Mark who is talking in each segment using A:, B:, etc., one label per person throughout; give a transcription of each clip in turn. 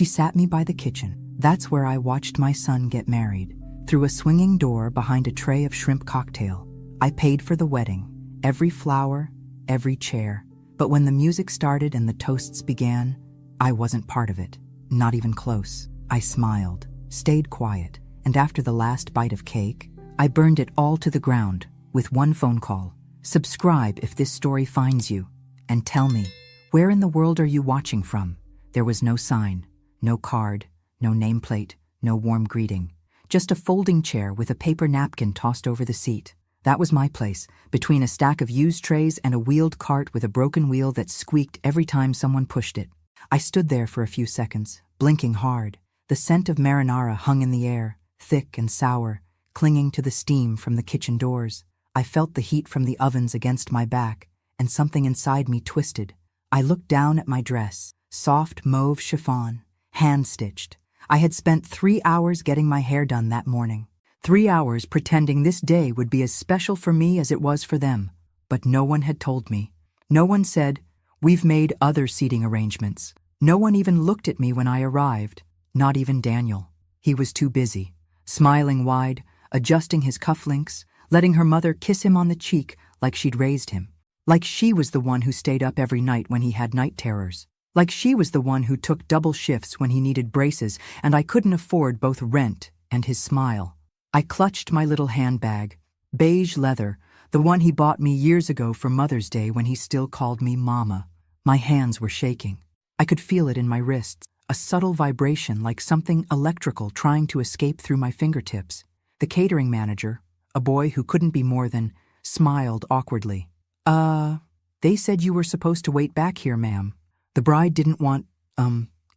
A: She sat me by the kitchen. That's where I watched my son get married. Through a swinging door behind a tray of shrimp cocktail. I paid for the wedding. Every flower, every chair. But when the music started and the toasts began, I wasn't part of it. Not even close. I smiled, stayed quiet, and after the last bite of cake, I burned it all to the ground with one phone call. Subscribe if this story finds you, and tell me, where in the world are you watching from? There was no sign, no card, no nameplate, no warm greeting. Just a folding chair with a paper napkin tossed over the seat. That was my place, between a stack of used trays and a wheeled cart with a broken wheel that squeaked every time someone pushed it. I stood there for a few seconds, blinking hard. The scent of marinara hung in the air, thick and sour, clinging to the steam from the kitchen doors. I felt the heat from the ovens against my back, and something inside me twisted. I looked down at my dress, soft mauve chiffon, hand-stitched. I had spent 3 hours getting my hair done that morning. 3 hours pretending this day would be as special for me as it was for them. But no one had told me. No one said, "We've made other seating arrangements." No one even looked at me when I arrived. Not even Daniel. He was too busy, smiling wide, adjusting his cufflinks, letting her mother kiss him on the cheek like she'd raised him. Like she was the one who stayed up every night when he had night terrors. Like she was the one who took double shifts when he needed braces and I couldn't afford both rent and his smile. I clutched my little handbag, beige leather, the one he bought me years ago for Mother's Day when he still called me Mama. My hands were shaking. I could feel it in my wrists, a subtle vibration like something electrical trying to escape through my fingertips. The catering manager, a boy who couldn't be more than, smiled awkwardly. They said you were supposed to wait back here, ma'am. The bride didn't want,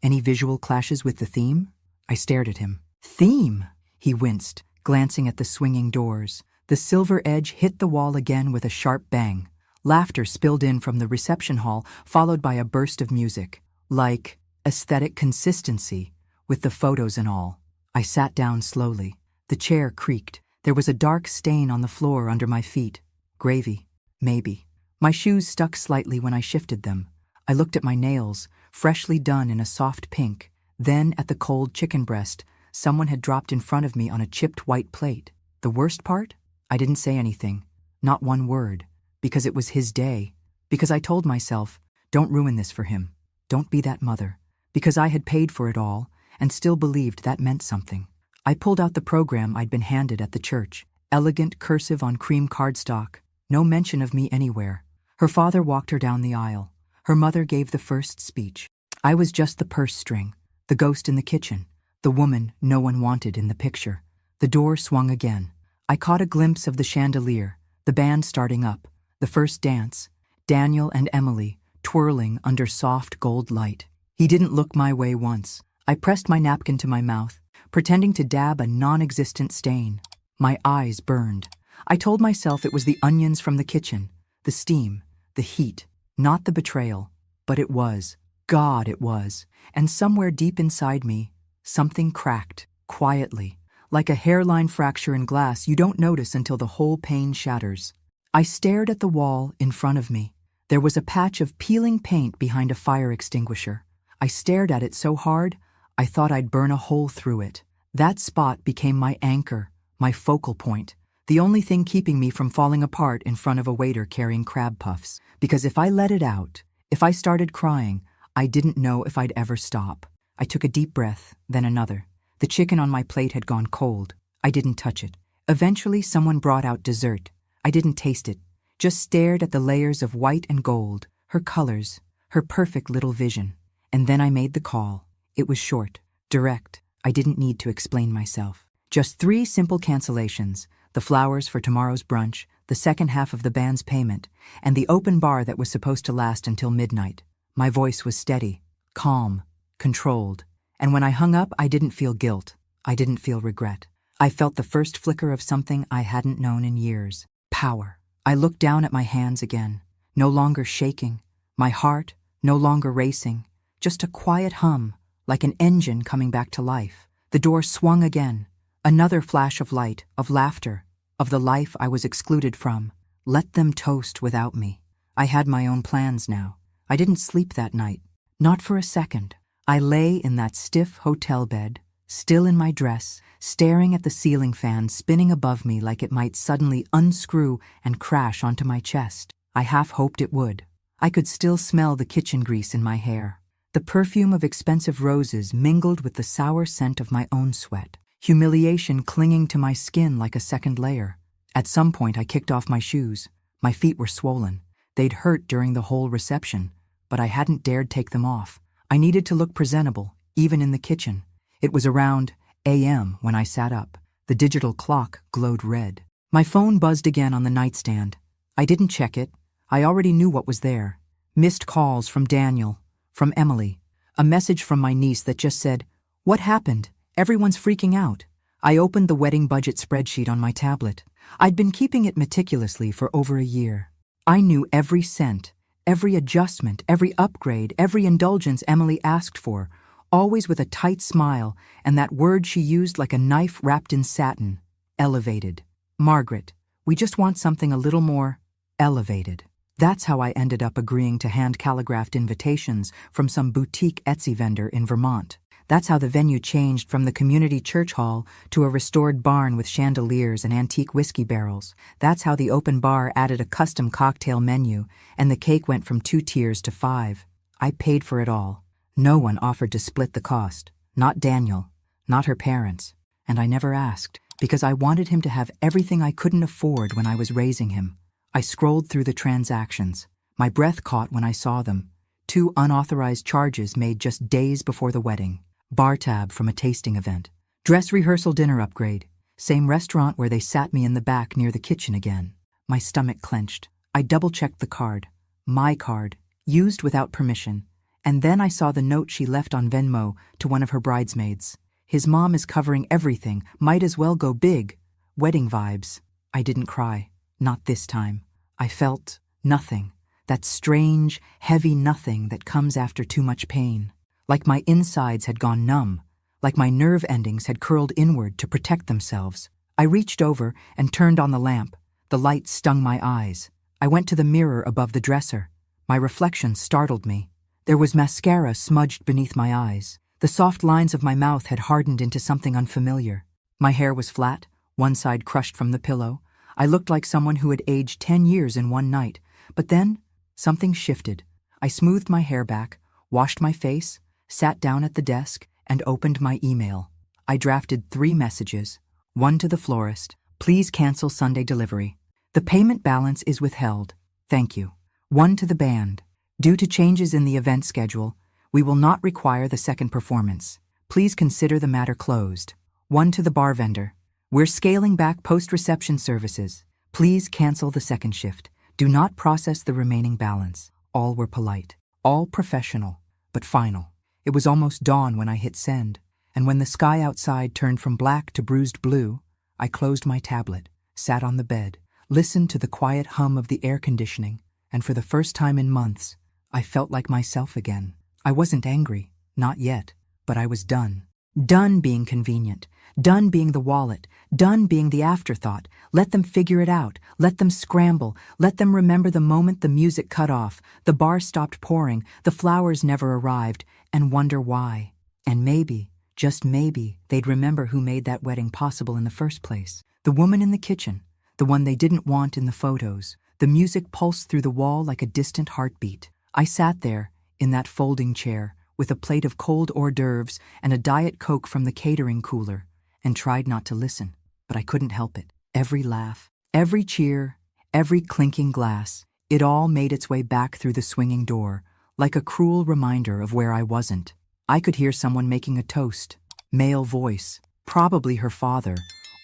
A: any visual clashes with the theme?" I stared at him. "Theme?" He winced, glancing at the swinging doors. The silver edge hit the wall again with a sharp bang. Laughter spilled in from the reception hall, followed by a burst of music. Like aesthetic consistency, with the photos and all. I sat down slowly. The chair creaked. There was a dark stain on the floor under my feet. Gravy, maybe. My shoes stuck slightly when I shifted them. I looked at my nails, freshly done in a soft pink, then at the cold chicken breast someone had dropped in front of me on a chipped white plate. The worst part? I didn't say anything, not one word, because it was his day, because I told myself, don't ruin this for him, don't be that mother, because I had paid for it all and still believed that meant something. I pulled out the program I'd been handed at the church, elegant cursive on cream cardstock, no mention of me anywhere. Her father walked her down the aisle. Her mother gave the first speech. I was just the purse string, the ghost in the kitchen, the woman no one wanted in the picture. The door swung again. I caught a glimpse of the chandelier, the band starting up, the first dance, Daniel and Emily twirling under soft gold light. He didn't look my way once. I pressed my napkin to my mouth, pretending to dab a non-existent stain. My eyes burned. I told myself it was the onions from the kitchen, the steam, the heat, not the betrayal. But it was. God, it was. And somewhere deep inside me, something cracked, quietly. Like a hairline fracture in glass you don't notice until the whole pane shatters. I stared at the wall in front of me. There was a patch of peeling paint behind a fire extinguisher. I stared at it so hard, I thought I'd burn a hole through it. That spot became my anchor, my focal point, the only thing keeping me from falling apart in front of a waiter carrying crab puffs. Because if I let it out, if I started crying, I didn't know if I'd ever stop. I took a deep breath, then another. The chicken on my plate had gone cold. I didn't touch it. Eventually, someone brought out dessert. I didn't taste it, just stared at the layers of white and gold, her colors, her perfect little vision. And then I made the call. It was short, direct. I didn't need to explain myself. Just 3 simple cancellations: the flowers for tomorrow's brunch, the second half of the band's payment, and the open bar that was supposed to last until midnight. My voice was steady, calm, controlled. And when I hung up, I didn't feel guilt. I didn't feel regret. I felt the first flicker of something I hadn't known in years. Power. I looked down at my hands again, no longer shaking, my heart no longer racing, just a quiet hum, like an engine coming back to life. The door swung again. Another flash of light, of laughter, of the life I was excluded from. Let them toast without me. I had my own plans now. I didn't sleep that night. Not for a second. I lay in that stiff hotel bed, still in my dress, staring at the ceiling fan spinning above me like it might suddenly unscrew and crash onto my chest. I half hoped it would. I could still smell the kitchen grease in my hair. The perfume of expensive roses mingled with the sour scent of my own sweat, humiliation clinging to my skin like a second layer. At some point I kicked off my shoes. My feet were swollen. They'd hurt during the whole reception, but I hadn't dared take them off. I needed to look presentable, even in the kitchen. It was around a.m. when I sat up. The digital clock glowed red. My phone buzzed again on the nightstand. I didn't check it. I already knew what was there. Missed calls from Daniel, from Emily. A message from my niece that just said, "What happened? Everyone's freaking out." I opened the wedding budget spreadsheet on my tablet. I'd been keeping it meticulously for over a year. I knew every cent, every adjustment, every upgrade, every indulgence Emily asked for, always with a tight smile and that word she used like a knife wrapped in satin: elevated. "Margaret, we just want something a little more elevated." That's how I ended up agreeing to hand-calligraphed invitations from some boutique Etsy vendor in Vermont. That's how the venue changed from the community church hall to a restored barn with chandeliers and antique whiskey barrels. That's how the open bar added a custom cocktail menu, and the cake went from 2 tiers to 5. I paid for it all. No one offered to split the cost. Not Daniel, not her parents. And I never asked, because I wanted him to have everything I couldn't afford when I was raising him. I scrolled through the transactions. My breath caught when I saw them. 2 unauthorized charges made just days before the wedding. Bar tab from a tasting event. Dress rehearsal dinner upgrade. Same restaurant where they sat me in the back near the kitchen again. My stomach clenched. I double-checked the card. My card. Used without permission. And then I saw the note she left on Venmo to one of her bridesmaids. "His mom is covering everything. Might as well go big." Wedding vibes. I didn't cry. Not this time. I felt nothing. That strange, heavy nothing that comes after too much pain. Like my insides had gone numb. Like my nerve endings had curled inward to protect themselves. I reached over and turned on the lamp. The light stung my eyes. I went to the mirror above the dresser. My reflection startled me. There was mascara smudged beneath my eyes. The soft lines of my mouth had hardened into something unfamiliar. My hair was flat, one side crushed from the pillow. I looked like someone who had aged 10 years in one night. But then, something shifted. I smoothed my hair back, washed my face, sat down at the desk, and opened my email. I drafted 3 messages. One to the florist: "Please cancel Sunday delivery. The payment balance is withheld. Thank you." One to the band: "Due to changes in the event schedule, we will not require the second performance. Please consider the matter closed." One to the bar vendor: "We're scaling back post-reception services. Please cancel the second shift. Do not process the remaining balance." All were polite, all professional, but final. It was almost dawn when I hit send, and when the sky outside turned from black to bruised blue, I closed my tablet, sat on the bed, listened to the quiet hum of the air conditioning, and for the first time in months, I felt like myself again. I wasn't angry, not yet, but I was done. Done being convenient, done being the wallet, done being the afterthought. Let them figure it out, let them scramble, let them remember the moment the music cut off, the bar stopped pouring, the flowers never arrived, and wonder why. And maybe, just maybe, they'd remember who made that wedding possible in the first place. The woman in the kitchen, the one they didn't want in the photos. The music pulsed through the wall like a distant heartbeat. I sat there, in that folding chair, with a plate of cold hors d'oeuvres and a Diet Coke from the catering cooler, and tried not to listen, but I couldn't help it. Every laugh, every cheer, every clinking glass, it all made its way back through the swinging door, like a cruel reminder of where I wasn't. I could hear someone making a toast, male voice, probably her father,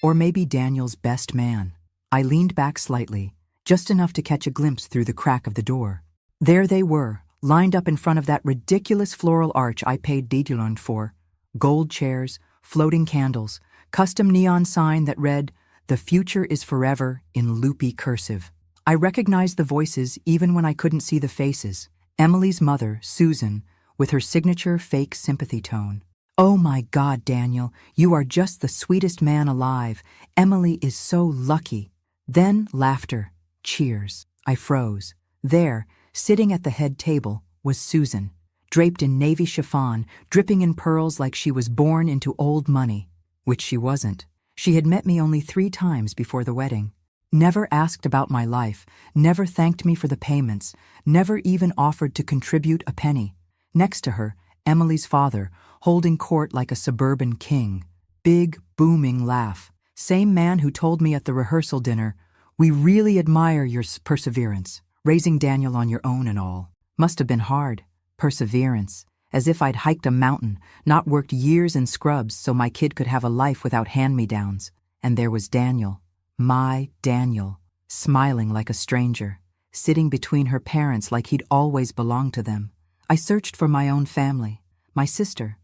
A: or maybe Daniel's best man. I leaned back slightly, just enough to catch a glimpse through the crack of the door. There they were, lined up in front of that ridiculous floral arch I paid $10 for. Gold chairs, floating candles, custom neon sign that read, "The future is forever," in loopy cursive. I recognized the voices even when I couldn't see the faces. Emily's mother, Susan, with her signature fake sympathy tone. "Oh my God, Daniel, you are just the sweetest man alive. Emily is so lucky." Then laughter, cheers. I froze. There, sitting at the head table, was Susan, draped in navy chiffon, dripping in pearls like she was born into old money, which she wasn't. She had met me only 3 times before the wedding. Never asked about my life, never thanked me for the payments, never even offered to contribute a penny. Next to her, Emily's father, holding court like a suburban king. Big, booming laugh. Same man who told me at the rehearsal dinner, "We really admire your perseverance, raising Daniel on your own and all. Must have been hard. Perseverance. As if I'd hiked a mountain, not worked years in scrubs so my kid could have a life without hand-me-downs. And there was Daniel, my Daniel, smiling like a stranger, sitting between her parents like he'd always belonged to them. I searched for my own family. My sister,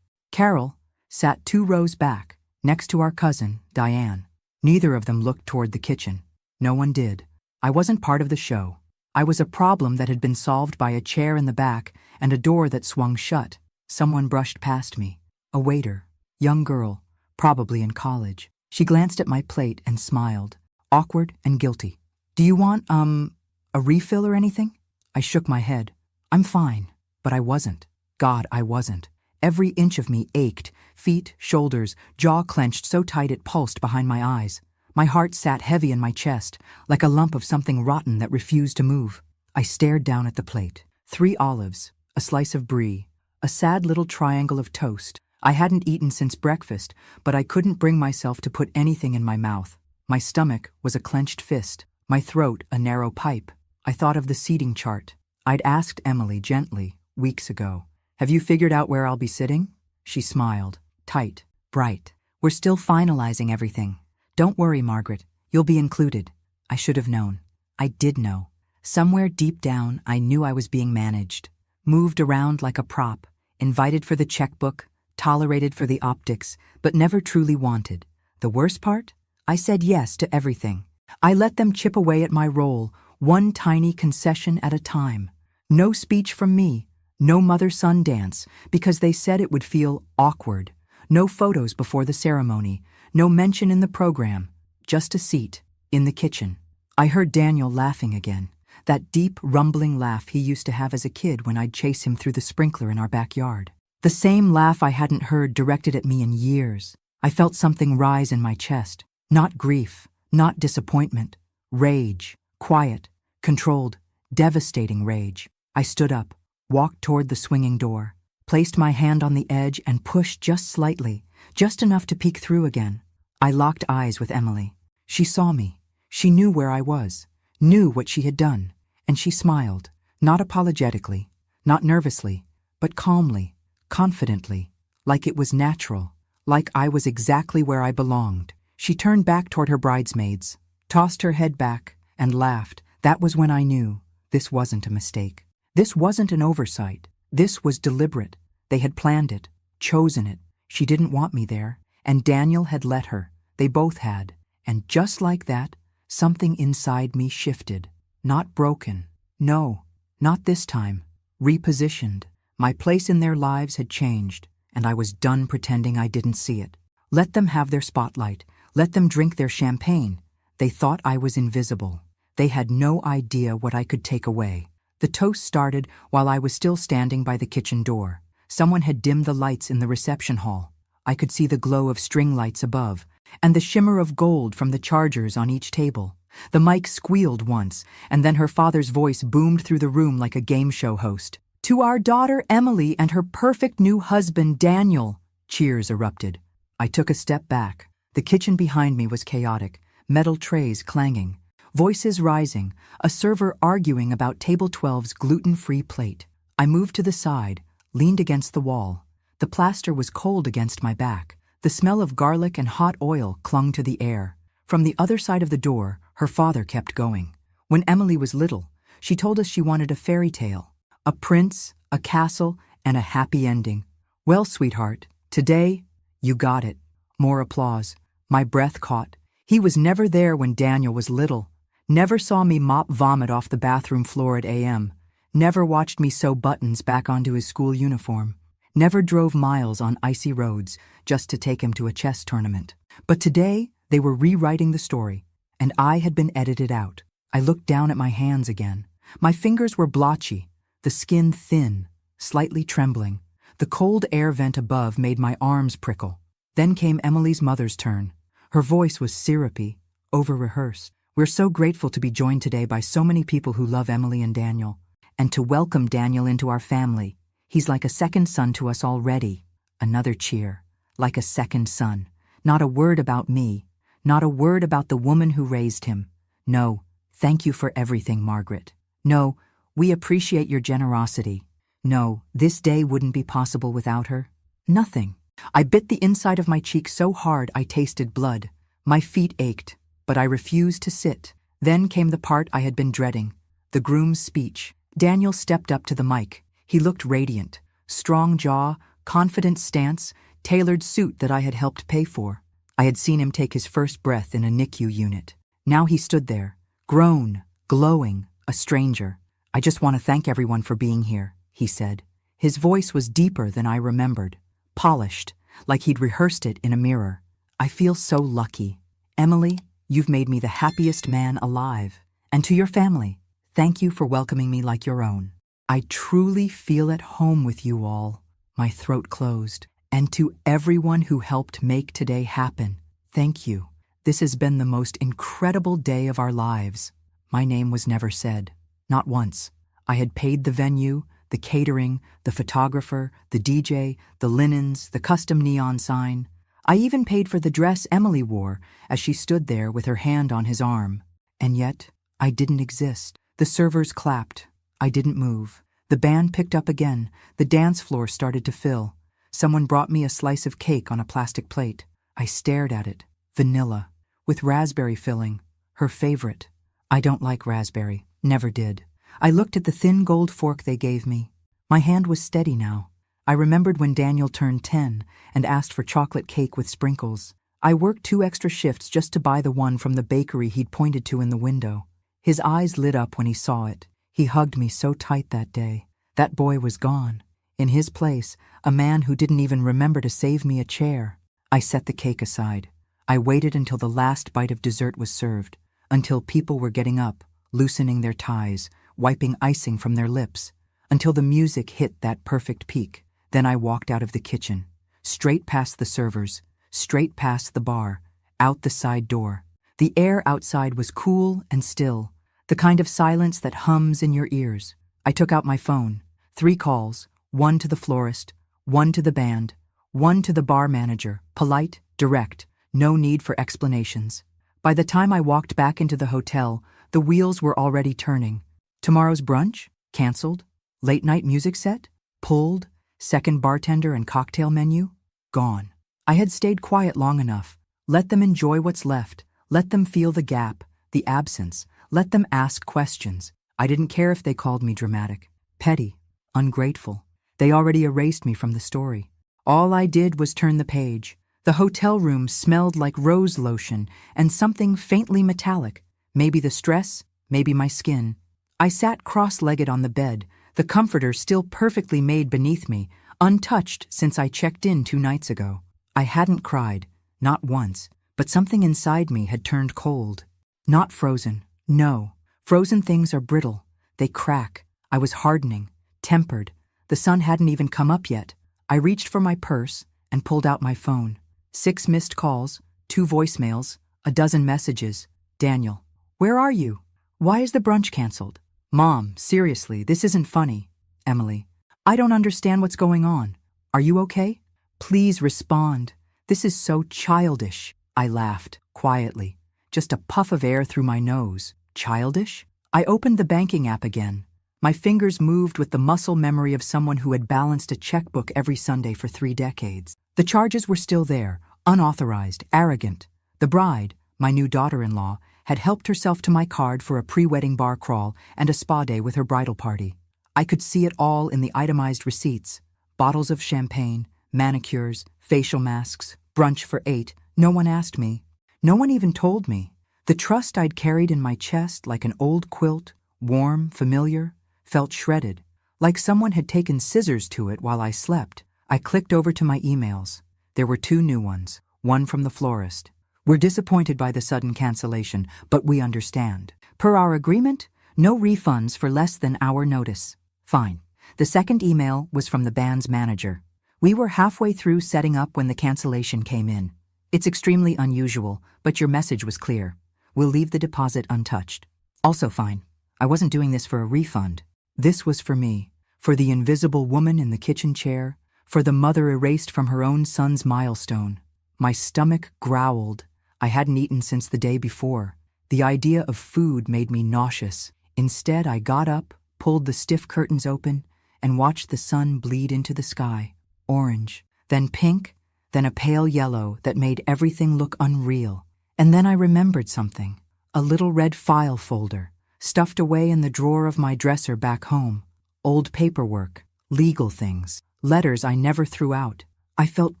A: Carol, sat 2 rows back, next to our cousin, Diane. Neither of them looked toward the kitchen. No one did. I wasn't part of the show. I was a problem that had been solved by a chair in the back and a door that swung shut. Someone brushed past me. A waiter. Young girl, probably in college. She glanced at my plate and smiled, awkward and guilty. "Do you want, a refill or anything?" I shook my head. "I'm fine." But I wasn't. God, I wasn't. Every inch of me ached, feet, shoulders, jaw clenched so tight it pulsed behind my eyes. My heart sat heavy in my chest, like a lump of something rotten that refused to move. I stared down at the plate. 3 olives, a slice of brie, a sad little triangle of toast. I hadn't eaten since breakfast, but I couldn't bring myself to put anything in my mouth. My stomach was a clenched fist, my throat a narrow pipe. I thought of the seating chart. I'd asked Emily gently, weeks ago, "Have you figured out where I'll be sitting?" She smiled, tight, bright. "We're still finalizing everything. Don't worry, Margaret. You'll be included." I should have known. I did know. Somewhere deep down, I knew I was being managed. Moved around like a prop, invited for the checkbook, tolerated for the optics, but never truly wanted. The worst part? I said yes to everything. I let them chip away at my role, one tiny concession at a time. No speech from me. No mother-son dance, because they said it would feel awkward. No photos before the ceremony. No mention in the program. Just a seat, in the kitchen. I heard Daniel laughing again. That deep, rumbling laugh he used to have as a kid when I'd chase him through the sprinkler in our backyard. The same laugh I hadn't heard directed at me in years. I felt something rise in my chest. Not grief, not disappointment. Rage. Quiet, controlled, devastating rage. I stood up, walked toward the swinging door, placed my hand on the edge and pushed just slightly, just enough to peek through again. I locked eyes with Emily. She saw me. She knew where I was, knew what she had done, and she smiled, not apologetically, not nervously, but calmly, confidently, like it was natural, like I was exactly where I belonged. She turned back toward her bridesmaids, tossed her head back, and laughed. That was when I knew this wasn't a mistake. This wasn't an oversight. This was deliberate. They had planned it, chosen it. She didn't want me there, and Daniel had let her. They both had. And just like that, something inside me shifted. Not broken. No, not this time. Repositioned. My place in their lives had changed, and I was done pretending I didn't see it. Let them have their spotlight. Let them drink their champagne. They thought I was invisible. They had no idea what I could take away. The toast started while I was still standing by the kitchen door. Someone had dimmed the lights in the reception hall. I could see the glow of string lights above, and the shimmer of gold from the chargers on each table. The mic squealed once, and then her father's voice boomed through the room like a game show host. "To our daughter Emily and her perfect new husband Daniel." Cheers erupted. I took a step back. The kitchen behind me was chaotic, metal trays clanging, voices rising, a server arguing about Table 12's gluten-free plate. I moved to the side, leaned against the wall. The plaster was cold against my back. The smell of garlic and hot oil clung to the air. From the other side of the door, her father kept going. When Emily was little, she told us she wanted a fairy tale. A prince, a castle, and a happy ending. Well, sweetheart, today, you got it. More applause. My breath caught. He was never there when Daniel was little. Never saw me mop vomit off the bathroom floor at AM. Never watched me sew buttons back onto his school uniform. Never drove miles on icy roads just to take him to a chess tournament. But today, they were rewriting the story, and I had been edited out. I looked down at my hands again. My fingers were blotchy, the skin thin, slightly trembling. The cold air vent above made my arms prickle. Then came Emily's mother's turn. Her voice was syrupy, over-rehearsed. "We're so grateful to be joined today by so many people who love Emily and Daniel, and to welcome Daniel into our family. He's like a second son to us already." Another cheer. Like a second son. Not a word about me. Not a word about the woman who raised him. "No, thank you for everything, Margaret. No, we appreciate your generosity. No, this day wouldn't be possible without her." Nothing. I bit the inside of my cheek so hard I tasted blood. My feet ached, but I refused to sit. Then came the part I had been dreading, the groom's speech. Daniel stepped up to the mic. He looked radiant. Strong jaw, confident stance, tailored suit that I had helped pay for. I had seen him take his first breath in a NICU unit. Now he stood there, grown, glowing, a stranger. "I just want to thank everyone for being here," he said. His voice was deeper than I remembered, polished, like he'd rehearsed it in a mirror. "I feel so lucky. Emily, you've made me the happiest man alive. And to your family, thank you for welcoming me like your own. I truly feel at home with you all." My throat closed. "And to everyone who helped make today happen, thank you. This has been the most incredible day of our lives." My name was never said. Not once. I had paid the venue, the catering, the photographer, the DJ, the linens, the custom neon sign. I even paid for the dress Emily wore as she stood there with her hand on his arm. And yet, I didn't exist. The servers clapped. I didn't move. The band picked up again. The dance floor started to fill. Someone brought me a slice of cake on a plastic plate. I stared at it. Vanilla, with raspberry filling. Her favorite. I don't like raspberry. Never did. I looked at the thin gold fork they gave me. My hand was steady now. I remembered when Daniel turned 10 and asked for chocolate cake with sprinkles. I worked 2 extra shifts just to buy the one from the bakery he'd pointed to in the window. His eyes lit up when he saw it. He hugged me so tight that day. That boy was gone. In his place, a man who didn't even remember to save me a chair. I set the cake aside. I waited until the last bite of dessert was served, until people were getting up, loosening their ties, wiping icing from their lips, until the music hit that perfect peak. Then I walked out of the kitchen, straight past the servers, straight past the bar, out the side door. The air outside was cool and still, the kind of silence that hums in your ears. I took out my phone. 3 calls, 1 to the florist, 1 to the band, 1 to the bar manager, polite, direct, no need for explanations. By the time I walked back into the hotel, the wheels were already turning. Tomorrow's brunch? Cancelled. Late-night music set? Pulled. Second bartender and cocktail menu? Gone. I had stayed quiet long enough. Let them enjoy what's left. Let them feel the gap, the absence. Let them ask questions. I didn't care if they called me dramatic, petty, ungrateful. They already erased me from the story. All I did was turn the page. The hotel room smelled like rose lotion and something faintly metallic. Maybe the stress, maybe my skin. I sat cross-legged on the bed, the comforter still perfectly made beneath me, untouched since I checked in 2 nights ago. I hadn't cried, not once, but something inside me had turned cold. Not frozen, no. Frozen things are brittle. They crack. I was hardening, tempered. The sun hadn't even come up yet. I reached for my purse and pulled out my phone. 6 missed calls, 2 voicemails, a dozen messages. "Daniel, where are you? Why is the brunch canceled? Mom, seriously, this isn't funny. Emily, I don't understand what's going on. Are you okay? Please respond. This is so childish." I laughed, quietly. Just a puff of air through my nose. Childish? I opened the banking app again. My fingers moved with the muscle memory of someone who had balanced a checkbook every Sunday for 3 decades. The charges were still there, unauthorized, arrogant. The bride, my new daughter-in-law, had helped herself to my card for a pre-wedding bar crawl and a spa day with her bridal party. I could see it all in the itemized receipts. Bottles of champagne, manicures, facial masks, brunch for 8. No one asked me. No one even told me. The trust I'd carried in my chest like an old quilt, warm, familiar, felt shredded, like someone had taken scissors to it while I slept. I clicked over to my emails. There were 2 new ones, one from the florist. "We're disappointed by the sudden cancellation, but we understand. Per our agreement, no refunds for less than our notice." Fine. The second email was from the band's manager. We were halfway through setting up when the cancellation came in. It's extremely unusual, but your message was clear. We'll leave the deposit untouched. Also fine. I wasn't doing this for a refund. This was for me, for the invisible woman in the kitchen chair, for the mother erased from her own son's milestone. My stomach growled. I hadn't eaten since the day before. The idea of food made me nauseous. Instead, I got up, pulled the stiff curtains open, and watched the sun bleed into the sky. Orange, then pink, then a pale yellow that made everything look unreal. And then I remembered something. A little red file folder, stuffed away in the drawer of my dresser back home. Old paperwork, legal things, letters I never threw out. I felt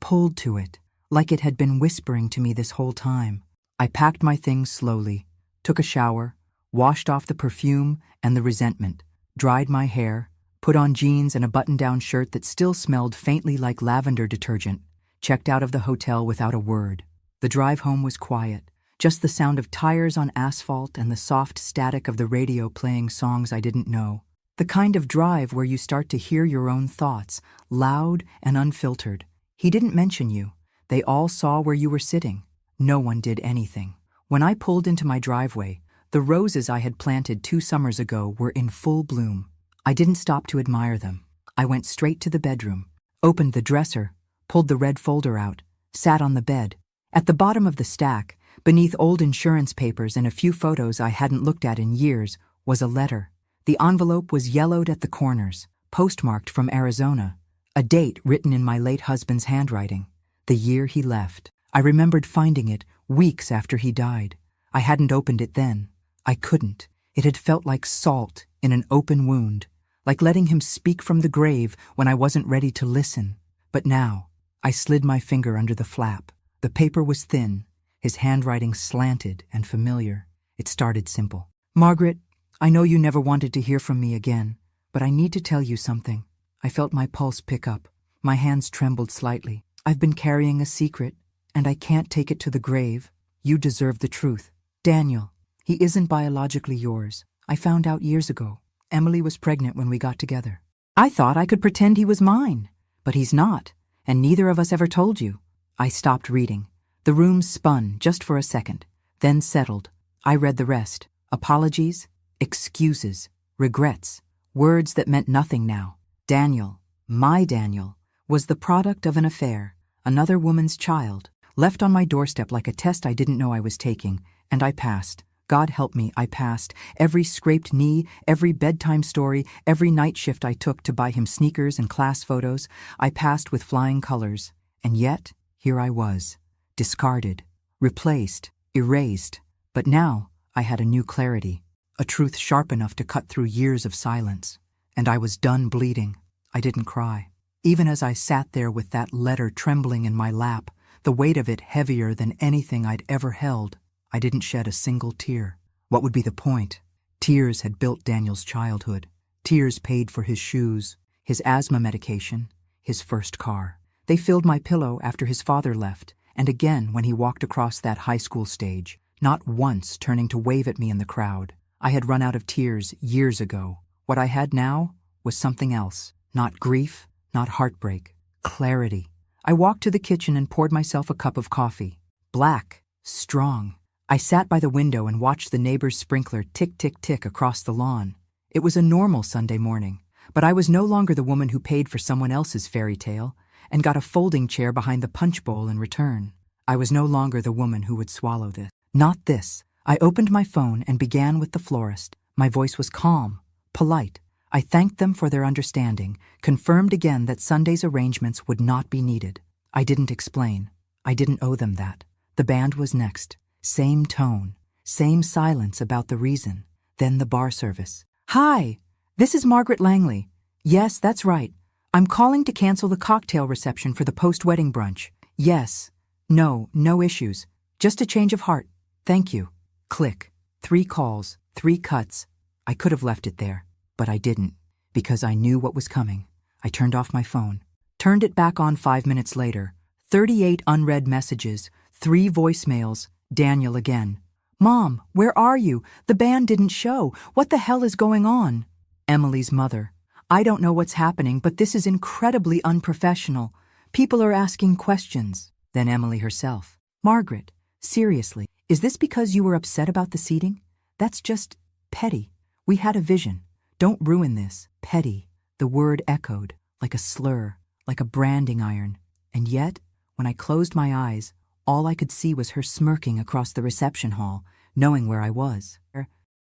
A: pulled to it, like it had been whispering to me this whole time. I packed my things slowly, took a shower, washed off the perfume and the resentment, dried my hair, put on jeans and a button-down shirt that still smelled faintly like lavender detergent, checked out of the hotel without a word. The drive home was quiet, just the sound of tires on asphalt and the soft static of the radio playing songs I didn't know. The kind of drive where you start to hear your own thoughts, loud and unfiltered. He didn't mention you. They all saw where you were sitting. No one did anything. When I pulled into my driveway, the roses I had planted 2 summers ago were in full bloom. I didn't stop to admire them. I went straight to the bedroom, opened the dresser, pulled the red folder out, sat on the bed. At the bottom of the stack, beneath old insurance papers and a few photos I hadn't looked at in years, was a letter. The envelope was yellowed at the corners, postmarked from Arizona, a date written in my late husband's handwriting, the year he left. I remembered finding it weeks after he died. I hadn't opened it then. I couldn't. It had felt like salt in an open wound, like letting him speak from the grave when I wasn't ready to listen. But now, I slid my finger under the flap. The paper was thin, his handwriting slanted and familiar. It started simple. Margaret, I know you never wanted to hear from me again, but I need to tell you something. I felt my pulse pick up. My hands trembled slightly. I've been carrying a secret, and I can't take it to the grave. You deserve the truth. Daniel, he isn't biologically yours. I found out years ago. Emily was pregnant when we got together. I thought I could pretend he was mine, but he's not, and neither of us ever told you. I stopped reading. The room spun just for a second, then settled. I read the rest. Apologies, excuses, regrets, words that meant nothing now. Daniel, my Daniel, was the product of an affair, another woman's child, left on my doorstep like a test I didn't know I was taking, and I passed. God help me, I passed. Every scraped knee, every bedtime story, every night shift I took to buy him sneakers and class photos, I passed with flying colors. And yet, here I was, discarded, replaced, erased. But now, I had a new clarity, a truth sharp enough to cut through years of silence. And I was done bleeding. I didn't cry. Even as I sat there with that letter trembling in my lap, the weight of it heavier than anything I'd ever held, I didn't shed a single tear. What would be the point? Tears had built Daniel's childhood. Tears paid for his shoes, his asthma medication, his first car. They filled my pillow after his father left, and again when he walked across that high school stage, not once turning to wave at me in the crowd. I had run out of tears years ago. What I had now was something else. Not grief, not heartbreak. Clarity. I walked to the kitchen and poured myself a cup of coffee. Black, strong. I sat by the window and watched the neighbor's sprinkler tick, tick, tick across the lawn. It was a normal Sunday morning, but I was no longer the woman who paid for someone else's fairy tale and got a folding chair behind the punch bowl in return. I was no longer the woman who would swallow this. Not this. I opened my phone and began with the florist. My voice was calm, polite. I thanked them for their understanding, confirmed again that Sunday's arrangements would not be needed. I didn't explain. I didn't owe them that. The band was next. Same tone, same silence about the reason. Then the bar service. Hi, this is Margaret Langley. Yes, that's right. I'm calling to cancel the cocktail reception for the post-wedding brunch. Yes. No issues. Just a change of heart. Thank you. Click. 3 calls, 3 cuts. I could have left it there, but I didn't, because I knew what was coming. I turned off my phone, turned it back on 5 minutes later. 38 unread messages, 3 voicemails. Daniel again. Mom, where are you? The band didn't show. What the hell is going on? Emily's mother. I don't know what's happening, but this is incredibly unprofessional. People are asking questions. Then Emily herself. Margaret, seriously, is this because you were upset about the seating? That's just petty. We had a vision. Don't ruin this. Petty. The word echoed, like a slur, like a branding iron. And yet, when I closed my eyes, all I could see was her smirking across the reception hall, knowing where I was.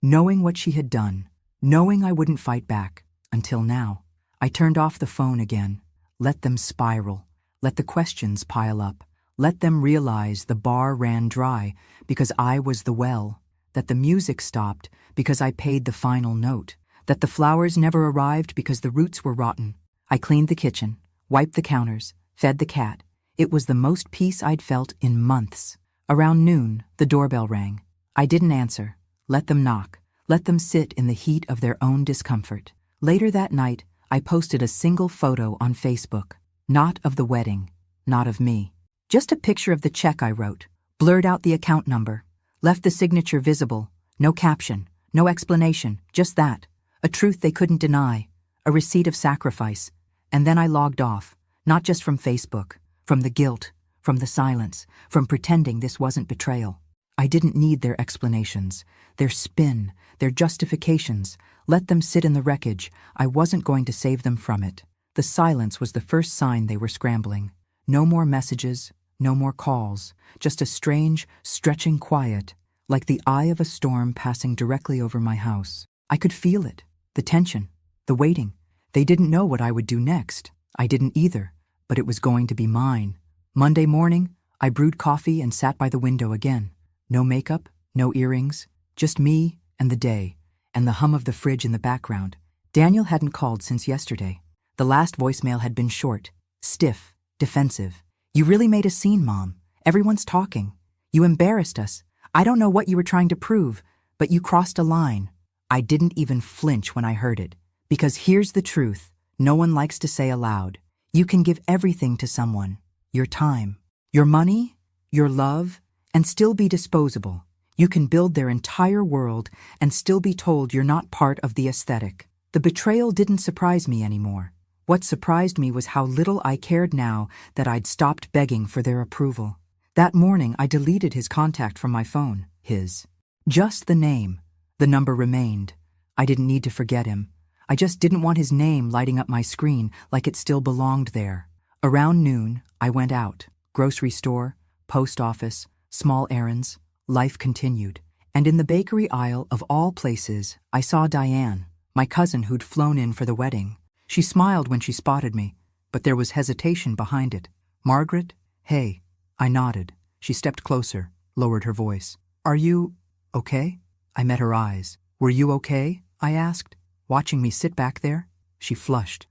A: Knowing what she had done. Knowing I wouldn't fight back. Until now. I turned off the phone again. Let them spiral. Let the questions pile up. Let them realize the bar ran dry because I was the well. That the music stopped because I paid the final note. That the flowers never arrived because the roots were rotten. I cleaned the kitchen, wiped the counters, fed the cat. It was the most peace I'd felt in months. Around noon, the doorbell rang. I didn't answer. Let them knock. Let them sit in the heat of their own discomfort. Later that night, I posted a single photo on Facebook. Not of the wedding. Not of me. Just a picture of the check I wrote. Blurred out the account number. Left the signature visible. No caption. No explanation. Just that. A truth they couldn't deny. A receipt of sacrifice. And then I logged off. Not just from Facebook. From the guilt. From the silence. From pretending this wasn't betrayal. I didn't need their explanations. Their spin. Their justifications. Let them sit in the wreckage. I wasn't going to save them from it. The silence was the first sign they were scrambling. No more messages. No more calls. Just a strange, stretching quiet. Like the eye of a storm passing directly over my house. I could feel it. The tension. The waiting. They didn't know what I would do next. I didn't either. But it was going to be mine. Monday morning, I brewed coffee and sat by the window again. No makeup, no earrings, just me and the day, and the hum of the fridge in the background. Daniel hadn't called since yesterday. The last voicemail had been short, stiff, defensive. You really made a scene, Mom. Everyone's talking. You embarrassed us. I don't know what you were trying to prove, but you crossed a line. I didn't even flinch when I heard it. Because here's the truth, no one likes to say aloud. You can give everything to someone. Your time, your money, your love, and still be disposable. You can build their entire world and still be told you're not part of the aesthetic. The betrayal didn't surprise me anymore. What surprised me was how little I cared now that I'd stopped begging for their approval. That morning, I deleted his contact from my phone. His. Just the name. The number remained. I didn't need to forget him. I just didn't want his name lighting up my screen like it still belonged there. Around noon, I went out. Grocery store, post office, small errands. Life continued. And in the bakery aisle of all places, I saw Diane, my cousin who'd flown in for the wedding. She smiled when she spotted me, but there was hesitation behind it. Margaret? Hey. I nodded. She stepped closer, lowered her voice. Are you okay? I met her eyes. Were you okay? I asked, watching me sit back there. She flushed.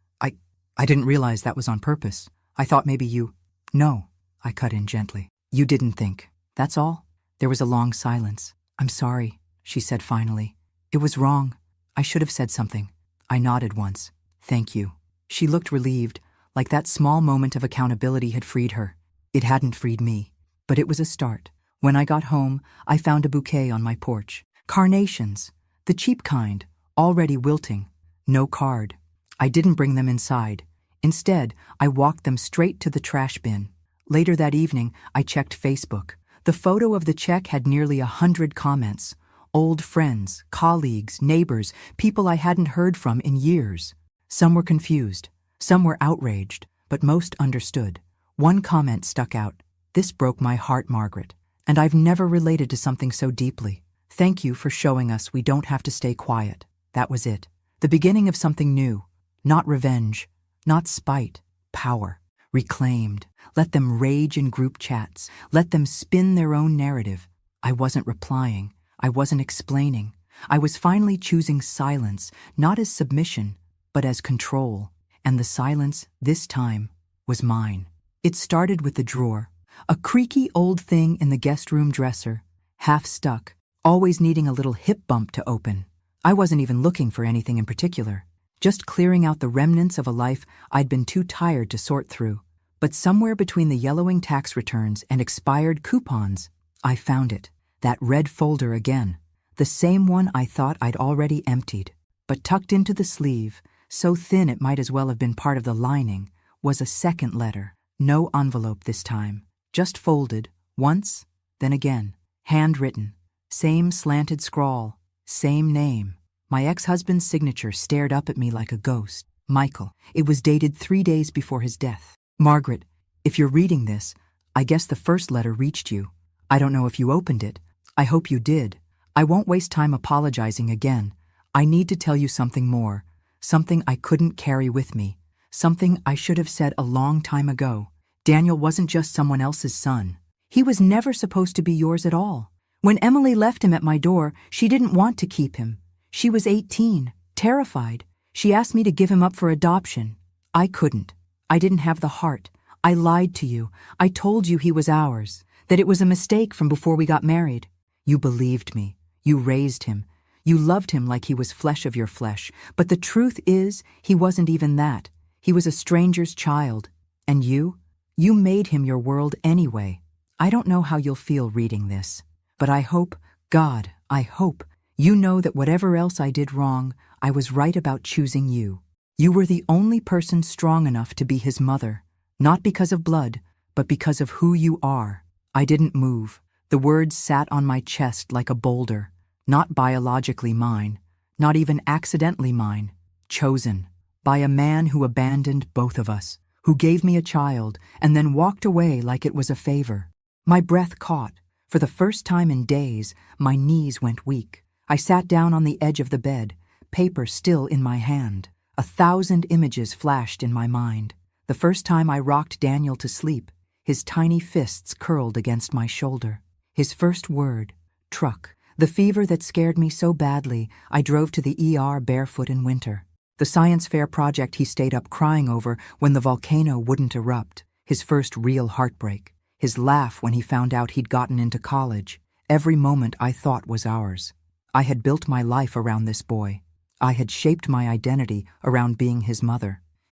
A: I didn't realize that was on purpose. I thought maybe you... No, I cut in gently. You didn't think. That's all. There was a long silence. I'm sorry, she said finally. It was wrong. I should have said something. I nodded once. Thank you. She looked relieved, like that small moment of accountability had freed her. It hadn't freed me, but it was a start. When I got home, I found a bouquet on my porch. Carnations, the cheap kind, already wilting. No card. I didn't bring them inside. Instead, I walked them straight to the trash bin. Later that evening, I checked Facebook. The photo of the check had nearly 100 comments. Old friends, colleagues, neighbors, people I hadn't heard from in years. Some were confused, some were outraged, but most understood. One comment stuck out. This broke my heart, Margaret, and I've never related to something so deeply. Thank you for showing us we don't have to stay quiet. That was it. The beginning of something new. Not revenge, not spite, power. Reclaimed. Let them rage in group chats. Let them spin their own narrative. I wasn't replying. I wasn't explaining. I was finally choosing silence, not as submission, but as control. And the silence, this time, was mine. It started with the drawer. A creaky old thing in the guest room dresser, half stuck, always needing a little hip bump to open. I wasn't even looking for anything in particular, just clearing out the remnants of a life I'd been too tired to sort through. But somewhere between the yellowing tax returns and expired coupons, I found it. That red folder again. The same one I thought I'd already emptied. But tucked into the sleeve, so thin it might as well have been part of the lining, was a second letter. No envelope this time, just folded, once, then again, handwritten, same slanted scrawl, same name. My ex-husband's signature stared up at me like a ghost. Michael. It was dated 3 days before his death. Margaret, if you're reading this, I guess the first letter reached you. I don't know if you opened it. I hope you did. I won't waste time apologizing again. I need to tell you something more, something I couldn't carry with me, something I should have said a long time ago. Daniel wasn't just someone else's son. He was never supposed to be yours at all. When Emily left him at my door, she didn't want to keep him. She was 18, terrified. She asked me to give him up for adoption. I couldn't. I didn't have the heart. I lied to you. I told you he was ours, that it was a mistake from before we got married. You believed me. You raised him. You loved him like he was flesh of your flesh. But the truth is, he wasn't even that. He was a stranger's child. And you made him your world anyway. I don't know how you'll feel reading this, but I hope, God, I hope, you know that whatever else I did wrong, I was right about choosing you. You were the only person strong enough to be his mother, not because of blood, but because of who you are. I didn't move. The words sat on my chest like a boulder, not biologically mine, not even accidentally mine, chosen by a man who abandoned both of us, who gave me a child and then walked away like it was a favor. My breath caught. For the first time in days, my knees went weak. I sat down on the edge of the bed, paper still in my hand. 1,000 images flashed in my mind. The first time I rocked Daniel to sleep, his tiny fists curled against my shoulder. His first word, truck. The fever that scared me so badly, I drove to the ER barefoot in winter. The science fair project he stayed up crying over when the volcano wouldn't erupt. His first real heartbreak. His laugh when he found out he'd gotten into college. Every moment I thought was ours. I had built my life around this boy. I had shaped my identity around being his mother.